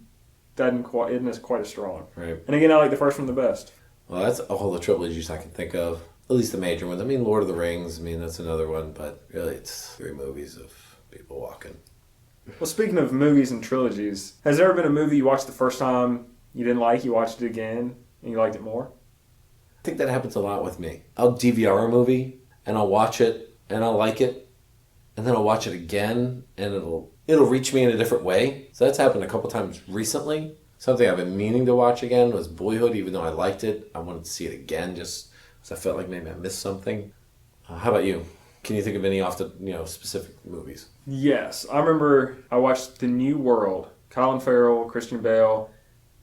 isn't quite as strong. Right. And again, I like the first one the best. Well, that's all the trilogies I can think of. At least the major ones. I mean, Lord of the Rings, that's another one, but really it's 3 movies of people walking. Well, speaking of movies and trilogies, has there ever been a movie you watched the first time you didn't like, you watched it again, and you liked it more? I think that happens a lot with me. I'll DVR a movie, and I'll watch it, and I'll like it, and then I'll watch it again, and it'll reach me in a different way. So that's happened a couple times recently. Something I've been meaning to watch again was Boyhood. Even though I liked it, I wanted to see it again just because I felt like maybe I missed something. How about you? Can you think of any off the specific movies? Yes. I remember I watched The New World, Colin Farrell, Christian Bale,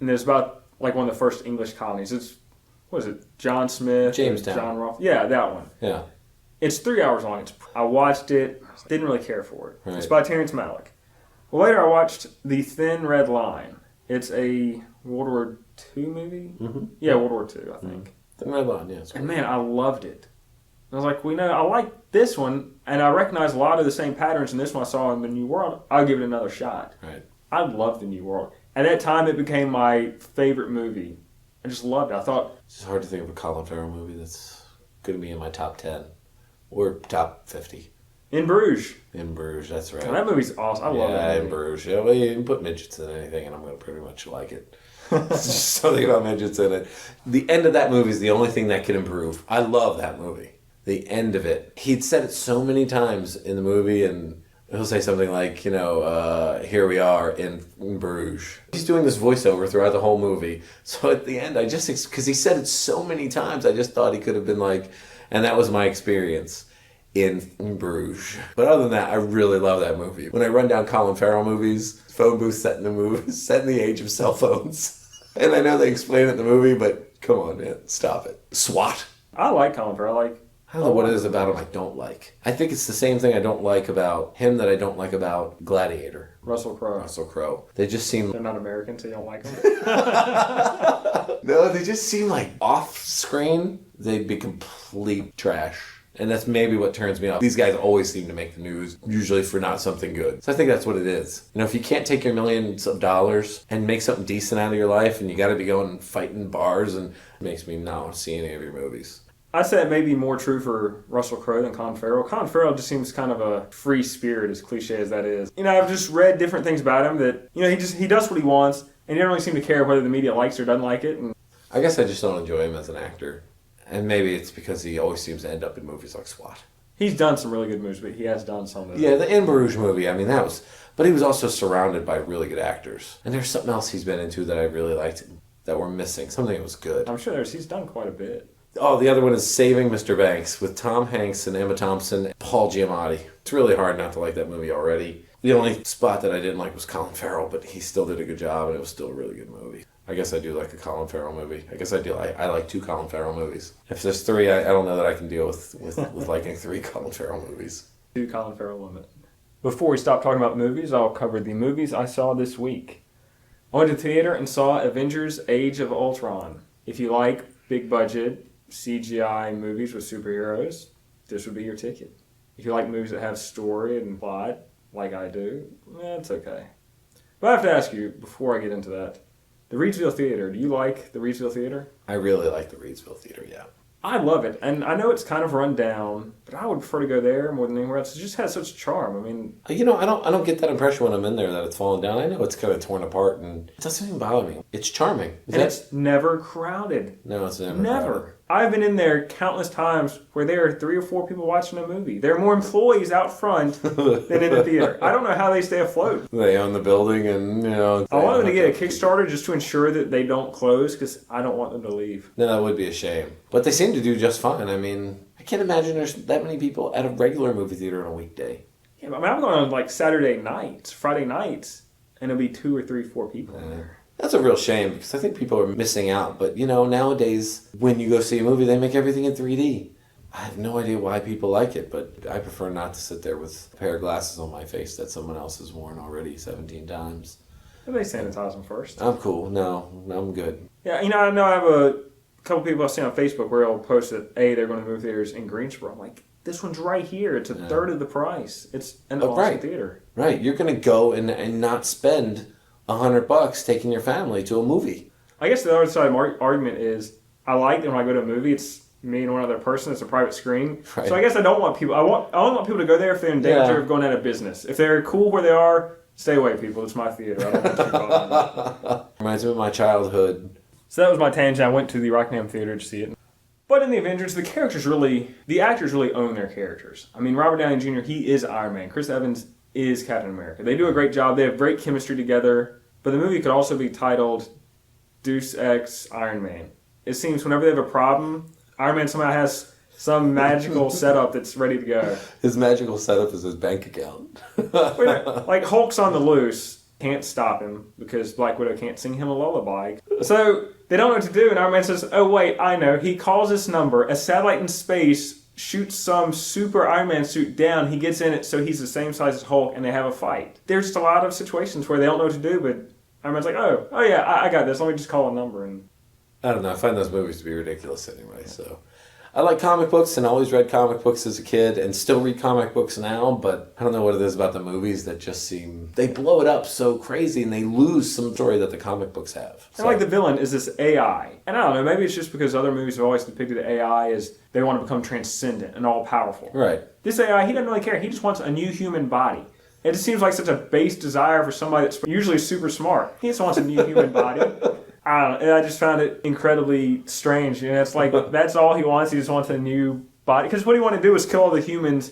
and it's about like one of the first English colonies. It's, what is it, John Smith? Jamestown. John Rolfe. Yeah, that one. Yeah. It's 3 hours long. I watched it, didn't really care for it. Right. It's by Terrence Malick. Well, later I watched The Thin Red Line. It's a World War II movie? Mm-hmm. Yeah, World War II, I think. Thin Red Line, yeah. And man, I loved it. I was like, I like this one, and I recognize a lot of the same patterns in this one I saw in The New World. I'll give it another shot. Right. I loved The New World. At that time, it became my favorite movie. I just loved it. I thought... It's just hard to think of a Colin Farrell movie that's going to be in my top 10 or top 50. In Bruges. In Bruges, that's right. And that movie's awesome. I love that movie. In Bruges. Yeah, well, you can put midgets in anything, and I'm going to pretty much like it. It's just something about midgets in it. The end of that movie is the only thing that can improve. I love that movie. The end of it. He'd said it so many times in the movie, and he'll say something like, here we are in Bruges. He's doing this voiceover throughout the whole movie. So at the end, because he said it so many times, I just thought he could have been like, and that was my experience in Bruges. But other than that, I really love that movie. When I run down Colin Farrell movies, phone booth set in the age of cell phones. And I know they explain it in the movie, but come on, man, stop it. SWAT. I like Colin Farrell. I don't know what it is about him I don't like. I think it's the same thing I don't like about him that I don't like about Gladiator. Russell Crowe. They just seem... They're not American, so you don't like them? No, they just seem like off-screen, they'd be complete trash. And that's maybe what turns me off. These guys always seem to make the news, usually for not something good. So I think that's what it is. If you can't take your millions of dollars and make something decent out of your life, and you got to be going and fighting bars, and it makes me not want to see any of your movies. I'd say it may be more true for Russell Crowe than Colin Farrell. Colin Farrell just seems kind of a free spirit, as cliche as that is. I've just read different things about him that, he does what he wants, and he doesn't really seem to care whether the media likes it or doesn't like it. And I guess I just don't enjoy him as an actor. And maybe it's because he always seems to end up in movies like SWAT. He's done some really good movies, but he has done some of Yeah, the In Bruges movie, that was... But he was also surrounded by really good actors. And there's something else he's been into that I really liked that we're missing. Something that was good. I'm sure he's done quite a bit. Oh, the other one is Saving Mr. Banks with Tom Hanks and Emma Thompson and Paul Giamatti. It's really hard not to like that movie already. The only spot that I didn't like was Colin Farrell, but he still did a good job, and it was still a really good movie. I guess I do like a Colin Farrell movie. I guess I do. I like 2 Colin Farrell movies. If there's 3, I don't know that I can deal with liking 3 Colin Farrell movies. 2 Colin Farrell limit. Before we stop talking about movies, I'll cover the movies I saw this week. I went to the theater and saw Avengers Age of Ultron. If you like big budget CGI movies with superheroes, this would be your ticket. If you like movies that have story and plot, like I do, it's okay. But I have to ask you, before I get into that, the Reidsville Theater, do you like the Reidsville Theater? I really like the Reidsville Theater, yeah. I love it, and I know it's kind of run down, but I would prefer to go there more than anywhere else. It just has such charm. I don't get that impression when I'm in there that it's fallen down. I know it's kind of torn apart, and it doesn't even bother me. It's charming. It's never crowded. No, it's never. Never. I've been in there countless times where there are 3 or 4 people watching a movie. There are more employees out front than in the theater. I don't know how they stay afloat. They own the building, and I want them to get a Kickstarter just to ensure that they don't close, because I don't want them to leave. No, that would be a shame. But they seem to do just fine. I can't imagine there's that many people at a regular movie theater on a weekday. Yeah, but I'm going on like Saturday nights, Friday nights, and it'll be 2 or 3, 4 people in there. That's a real shame, because I think people are missing out. But, nowadays, when you go see a movie, they make everything in 3D. I have no idea why people like it, but I prefer not to sit there with a pair of glasses on my face that someone else has worn already 17 times. They sanitize them first. I'm cool. No, I'm good. Yeah, I know I have a couple people I've seen on Facebook where they'll post that, they're going to movie theaters in Greensboro. I'm like, this one's right here. It's a third of the price. It's an awesome theater. Right. You're going to go and not spend $100 taking your family to a movie. I guess the other side of my argument is I like that when I go to a movie, it's me and one other person. It's a private screen. Right. So I guess I don't want people. I only want people to go there if they're in danger of going out of business. If they're cool where they are, stay away, people. It's my theater. I don't want you bothering me. Reminds me of my childhood. So that was my tangent. I went to the Rockingham Theater to see it. But in the Avengers, the actors really own their characters. Robert Downey Jr., he is Iron Man. Chris Evans is Captain America. They do a great job. They have great chemistry together. But the movie could also be titled Deus Ex Iron Man. It seems whenever they have a problem, Iron Man somehow has some magical setup that's ready to go. His magical setup is his bank account. Like Hulk's on the loose, can't stop him because Black Widow can't sing him a lullaby. So they don't know what to do, and Iron Man says, oh wait, I know. He calls this number, a satellite in space shoots some super Iron Man suit down, he gets in it so he's the same size as Hulk, and they have a fight. There's just a lot of situations where they don't know what to do, but Iron Man's like, oh yeah, I got this, let me just call a number. And I don't know, I find those movies to be ridiculous anyway, so... I like comic books and always read comic books as a kid and still read comic books now, but I don't know what it is about the movies that just seem... They blow it up so crazy and they lose some story that the comic books have. So. And like the villain is this AI. And I don't know, maybe it's just because other movies have always depicted AI as they want to become transcendent and all-powerful. Right. This AI, he doesn't really care. He just wants a new human body. It just seems like such a base desire for somebody that's usually super smart. He just wants a new human body. I don't know. And I just found it incredibly strange. It's like, that's all he wants. He just wants a new body. Because what he wanted to do is kill all the humans.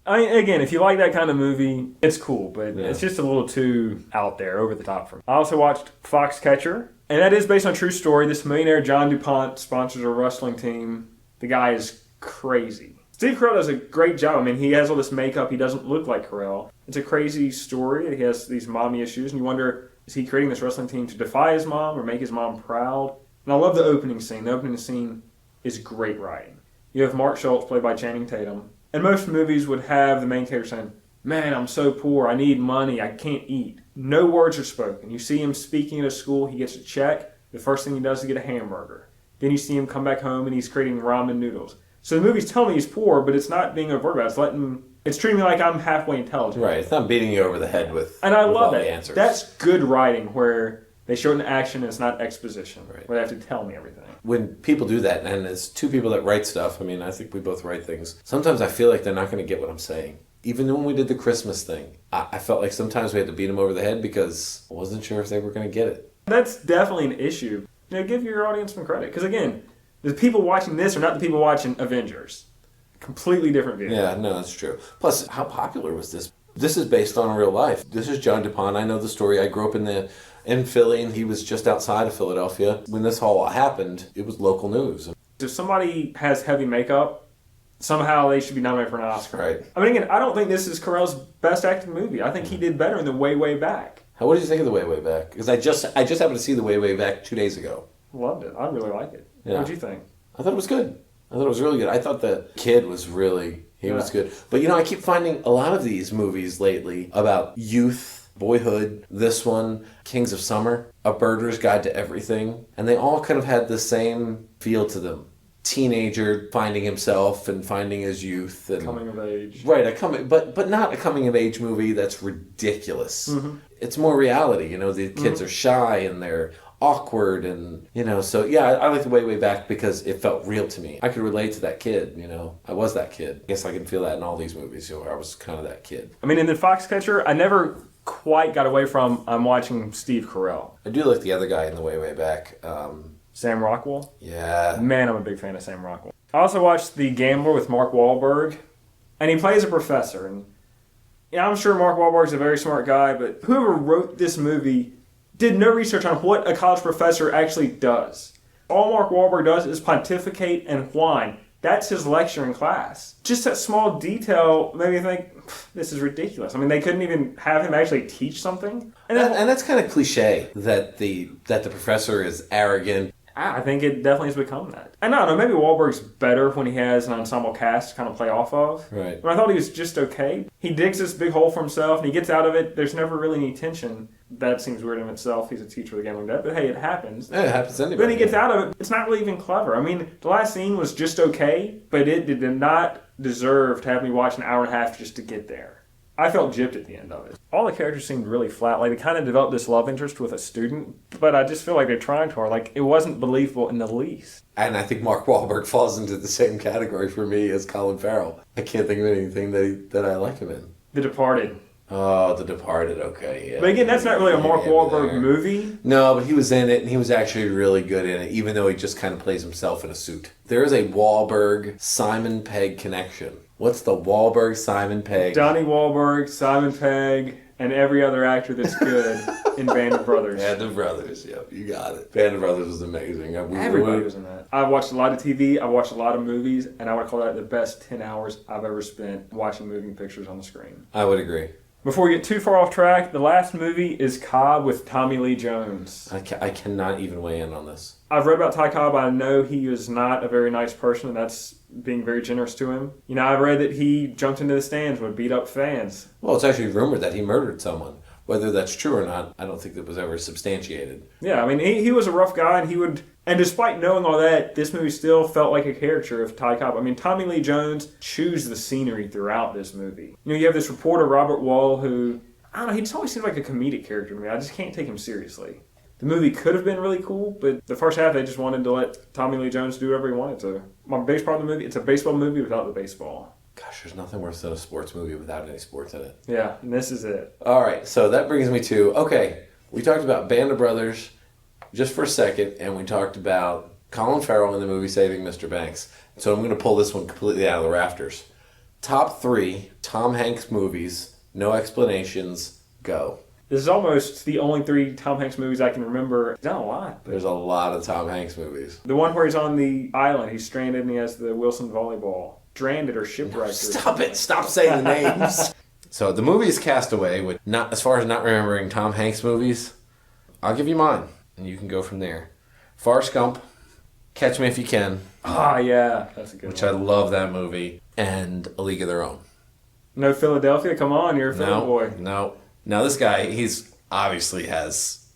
Again, if you like that kind of movie, it's cool. But it's just a little too out there, over the top for me. I also watched Foxcatcher. And that is based on a true story. This millionaire, John DuPont, sponsors a wrestling team. The guy is crazy. Steve Carell does a great job. He has all this makeup. He doesn't look like Carell. It's a crazy story. He has these mommy issues. And you wonder... Is he creating this wrestling team to defy his mom or make his mom proud? And I love the opening scene. The opening scene is great writing. You have Mark Schultz, played by Channing Tatum. And most movies would have the main character saying, man, I'm so poor. I need money. I can't eat. No words are spoken. You see him speaking at a school. He gets a check. The first thing he does is get a hamburger. Then you see him come back home and he's creating ramen noodles. So the movie's telling me he's poor, but it's not being overt about it. It's treating me like I'm halfway intelligent. Right. It's not beating you over the head with And I love all it. the answers. That's good writing where They shorten action and it's not exposition. Right. Where they have to tell me everything. When people do that, and it's two people that write stuff, I mean, I think we both write things. Sometimes I feel like they're not going to get what I'm saying. Even when we did the Christmas thing, I felt like sometimes we had to beat them over the head because I wasn't sure if they were going to get it. That's definitely an issue. Give your audience some credit. Because again, the people watching this are not the people watching Avengers. Completely different view. Yeah, no, that's true. Plus, how popular was this? This is based on real life. This is John DuPont. I know the story. I grew up in Philly, and he was just outside of Philadelphia. When this all happened, it was local news. If somebody has heavy makeup, somehow they should be nominated for an Oscar. Right. I mean, again, I don't think this is Carell's best acting movie. I think he did better in The Way, Way Back. What did you think of The Way, Way Back? Because I just happened to see The Way, Way Back 2 days ago. Loved it. I really like it. Yeah. What did you think? I thought it was good. I thought it was really good. I thought the kid was really, he was good. But I keep finding a lot of these movies lately about youth, boyhood, this one, Kings of Summer, A Birder's Guide to Everything, and they all kind of had the same feel to them. Teenager finding himself and finding his youth. And Coming of age. Right, but not a coming of age movie that's ridiculous. Mm-hmm. It's more reality, the kids are shy and they're awkward and, so yeah, I like The Way, Way Back because it felt real to me. I could relate to that kid, I was that kid. I guess I can feel that in all these movies, where I was kind of that kid. I mean, in the Foxcatcher, I never quite got away from I'm watching Steve Carell. I do like the other guy in The Way, Way Back. Sam Rockwell? Yeah. Man, I'm a big fan of Sam Rockwell. I also watched The Gambler with Mark Wahlberg, and he plays a professor. And I'm sure Mark Wahlberg's a very smart guy, but whoever wrote this movie did no research on what a college professor actually does. All Mark Wahlberg does is pontificate and whine. That's his lecture in class. Just that small detail made me think, this is ridiculous. I mean, they couldn't even have him actually teach something. And that's kind of cliche, that the professor is arrogant. I think it definitely has become that. I don't know, maybe Wahlberg's better when he has an ensemble cast to kind of play off of. Right. But I thought he was just okay. He digs this big hole for himself, and he gets out of it. There's never really any tension. That seems weird in itself. He's a teacher with a gambling debt, but hey, it happens. Yeah, it happens to anybody. But then he gets out of it. It's not really even clever. I mean, the last scene was just okay, but it did not deserve to have me watch an hour and a half just to get there. I felt gypped at the end of it. All the characters seemed really flat. Like, they kind of developed this love interest with a student, but I just feel like they're trying too hard. Like, it wasn't believable in the least. And I think Mark Wahlberg falls into the same category for me as Colin Farrell. I can't think of anything that I like him in. The Departed. Oh, The Departed, okay, yeah. But again, that's not really a Mark Wahlberg movie. No, but he was in it, and he was actually really good in it, even though he just kind of plays himself in a suit. There is a Wahlberg-Simon Pegg connection. What's the Wahlberg-Simon Pegg? Donnie Wahlberg, Simon Pegg, and every other actor that's good in Band of Brothers. Band of Brothers, yep, you got it. Band of Brothers was amazing. Everybody was in that. I watched a lot of TV, I watched a lot of movies, and I would call that the best 10 hours I've ever spent watching moving pictures on the screen. I would agree. Before we get too far off track, the last movie is Cobb with Tommy Lee Jones. I cannot even weigh in on this. I've read about Ty Cobb. I know he is not a very nice person, and that's being very generous to him. I've read that he jumped into the stands and would beat up fans. Well, it's actually rumored that he murdered someone. Whether that's true or not, I don't think that was ever substantiated. Yeah, I mean, he was a rough guy, and he would... And despite knowing all that, this movie still felt like a caricature of Ty Cobb. I mean, Tommy Lee Jones chews the scenery throughout this movie. You have this reporter, Robert Wall, who... I don't know, he just always seemed like a comedic character to me. I just can't take him seriously. The movie could have been really cool, but the first half, they just wanted to let Tommy Lee Jones do whatever he wanted to. My biggest part of the movie, it's a baseball movie without the baseball. Gosh, there's nothing worse than a sports movie without any sports in it. Yeah, and this is it. All right, so that brings me to, okay, we talked about Band of Brothers just for a second, and we talked about Colin Farrell in the movie Saving Mr. Banks. So I'm going to pull this one completely out of the rafters. Top 3 Tom Hanks movies, no explanations, go. This is almost the only 3 Tom Hanks movies I can remember. It's not a lot. There's a lot of Tom Hanks movies. The one where he's on the island, he's stranded and he has the Wilson volleyball. Stranded or shipwrecked. No, stop it. Stop saying the names. So the movie is Castaway, with not, as far as not remembering Tom Hanks movies, I'll give you mine, and you can go from there. Forrest Gump, Catch Me If You Can. Ah, yeah. That's a good Which one. I love that movie. And A League of Their Own. No Philadelphia? Come on, you're a Philly boy. No. Now this guy, he's obviously has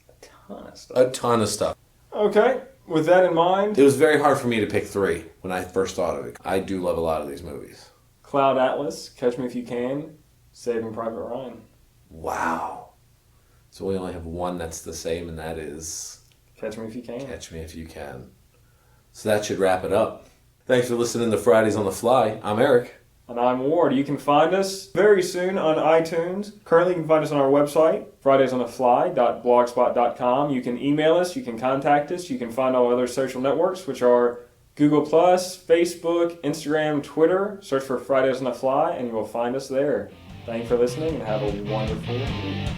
a ton of stuff. Okay. With that in mind... It was very hard for me to pick 3 when I first thought of it. I do love a lot of these movies. Cloud Atlas, Catch Me If You Can, Saving Private Ryan. Wow. So we only have one that's the same, and that is Catch Me If You Can. Catch Me If You Can. So that should wrap it up. Thanks for listening to Fridays on the Fly. I'm Eric. And I'm Ward. You can find us very soon on iTunes. Currently, you can find us on our website, fridaysonthefly.blogspot.com. You can email us. You can contact us. You can find all other social networks, which are Google+, Facebook, Instagram, Twitter. Search for Fridays on the Fly, and you will find us there. Thank you for listening, and have a wonderful week.